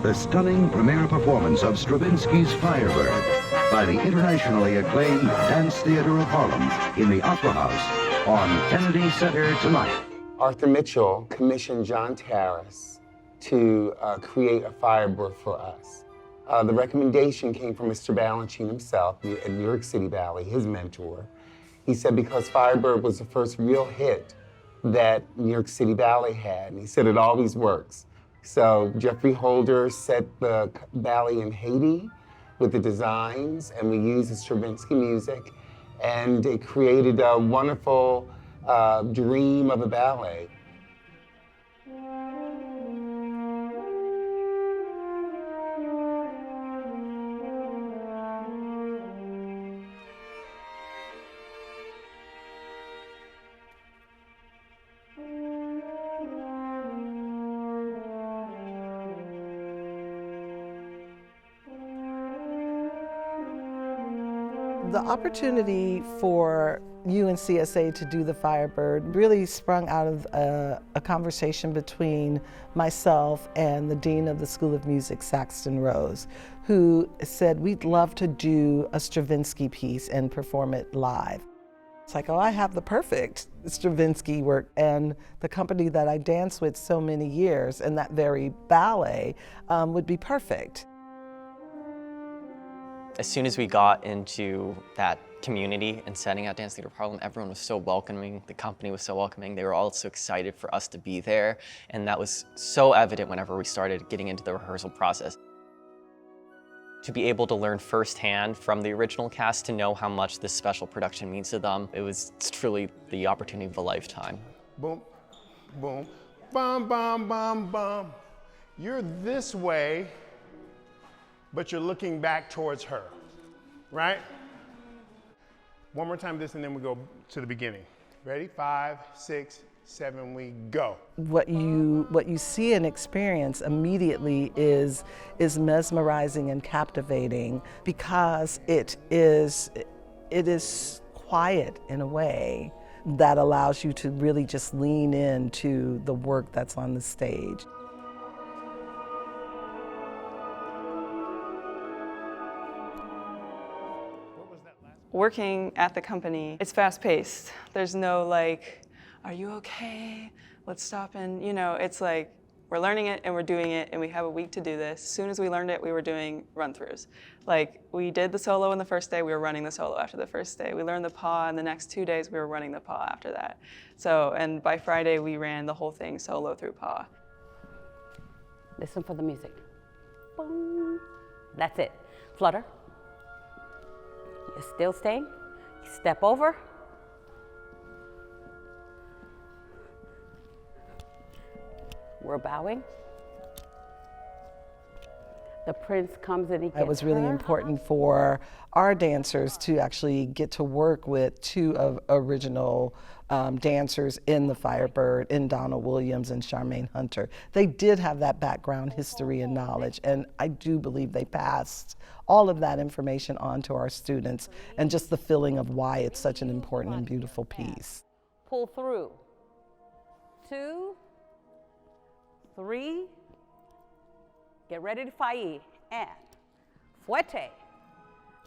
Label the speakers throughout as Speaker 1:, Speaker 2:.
Speaker 1: the stunning premiere performance of Stravinsky's Firebird by the internationally acclaimed Dance Theater of Harlem in the Opera House on Kennedy Center tonight.
Speaker 2: Arthur Mitchell commissioned John Terrace to create a Firebird for us. The recommendation came from Mr. Balanchine himself at New York City Ballet, his mentor. He said because Firebird was the first real hit that New York City Ballet had, and he said it always works. So Jeffrey Holder set the ballet in Haiti with the designs, and we used the Stravinsky music, and it created a wonderful dream of a ballet.
Speaker 3: The opportunity for UNCSA to do the Firebird really sprung out of a conversation between myself and the Dean of the School of Music, Saxton Rose, who said, we'd love to do a Stravinsky piece and perform it live. It's like, oh, I have the perfect Stravinsky work, and the company that I danced with so many years and that very ballet would be perfect.
Speaker 4: As soon as we got into that community and setting at Dance Theater of Harlem, everyone was so welcoming, the company was so welcoming, they were all so excited for us to be there, and that was so evident whenever we started getting into the rehearsal process. To be able to learn firsthand from the original cast, to know how much this special production means to them, it's truly the opportunity of a lifetime.
Speaker 5: Boom, boom, bum, bum, bum, bum. You're this way, but you're looking back towards her, right? One more time this, and then we go to the beginning. Ready? 5, 6, 7, we go.
Speaker 3: What you see and experience immediately is mesmerizing and captivating, because it is quiet in a way that allows you to really just lean into the work that's on the stage.
Speaker 6: Working at the company, it's fast-paced. There's no like, are you okay? Let's stop and, it's like, we're learning it and we're doing it and we have a week to do this. As soon as we learned it, we were doing run-throughs. Like, we did the solo on the first day, we were running the solo after the first day. We learned the pas, and the next 2 days we were running the pas after that. So, and by Friday we ran the whole thing solo through pas.
Speaker 7: Listen for the music. Boom. That's it. Flutter. You're still staying. You step over. We're bowing. The prince comes and he gets
Speaker 3: It was really important for our dancers to actually get to work with two of original dancers in the Firebird, in Donna Williams and Charmaine Hunter. They did have that background history and knowledge, and I do believe they passed all of that information on to our students, and just the feeling of why it's such an important and beautiful piece.
Speaker 7: Pull through. 2, 3. Get ready to faillir, and fuerte.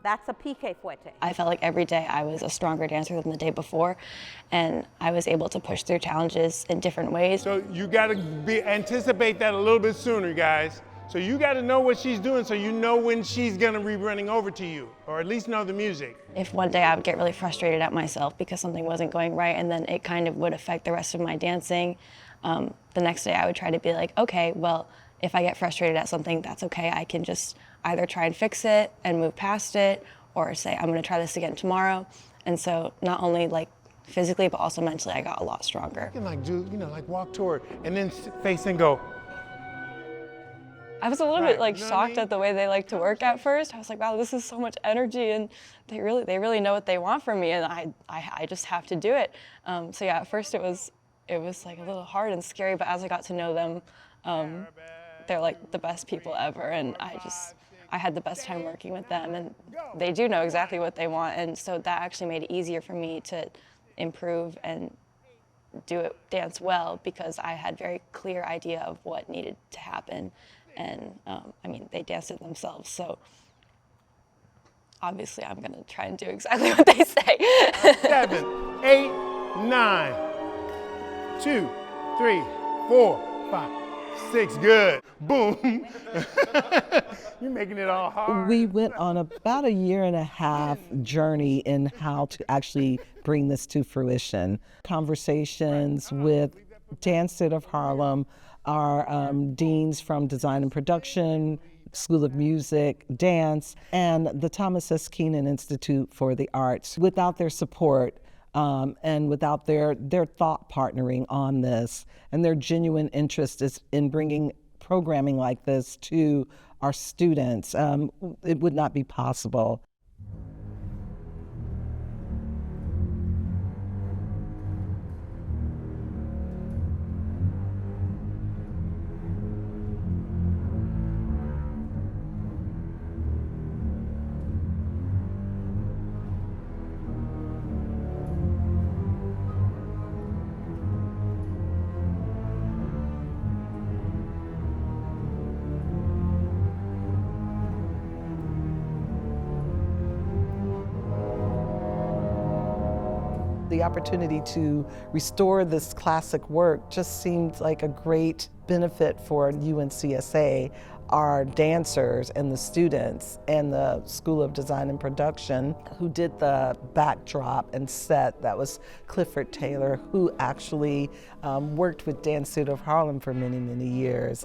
Speaker 7: That's a pique fuerte.
Speaker 8: I felt like every day I was a stronger dancer than the day before, and I was able to push through challenges in different ways.
Speaker 5: So you gotta anticipate that a little bit sooner, guys. So you gotta know what she's doing so you know when she's gonna be running over to you, or at least know the music.
Speaker 8: If one day I would get really frustrated at myself because something wasn't going right, and then it kind of would affect the rest of my dancing, the next day I would try to be like, okay, well, if I get frustrated at something, that's okay. I can just either try and fix it and move past it, or say, I'm gonna try this again tomorrow. And so not only like physically, but also mentally, I got a lot stronger.
Speaker 5: You can like do, like walk toward, and then face and go.
Speaker 8: I was a little bit like shocked at the way they like to work at first. I was like, wow, this is so much energy, and they really know what they want from me, and I just have to do it. So yeah, at first it was like a little hard and scary, but as I got to know them, they're like the best people ever, and I had the best time working with them, and they do know exactly what they want, and so that actually made it easier for me to improve and dance well, because I had very clear idea of what needed to happen, And I mean, they dance it themselves, so obviously I'm gonna try and do exactly what they say.
Speaker 5: 7, 8, 9, 2, 3, 4, 5, 6. Good. Boom. You're making it all hard.
Speaker 3: We went on about a 1.5 year journey in how to actually bring this to fruition. Conversations with Dance Theater of Harlem, our deans from Design and Production, School of Music, Dance, and the Thomas S. Keenan Institute for the Arts. Without their support and without their thought partnering on this and their genuine interest in bringing programming like this to our students, it would not be possible. The opportunity to restore this classic work just seemed like a great benefit for UNCSA, our dancers and the students, and the School of Design and Production, who did the backdrop and set. That was Clifford Taylor, who actually worked with Dance Theater of Harlem for many, many years.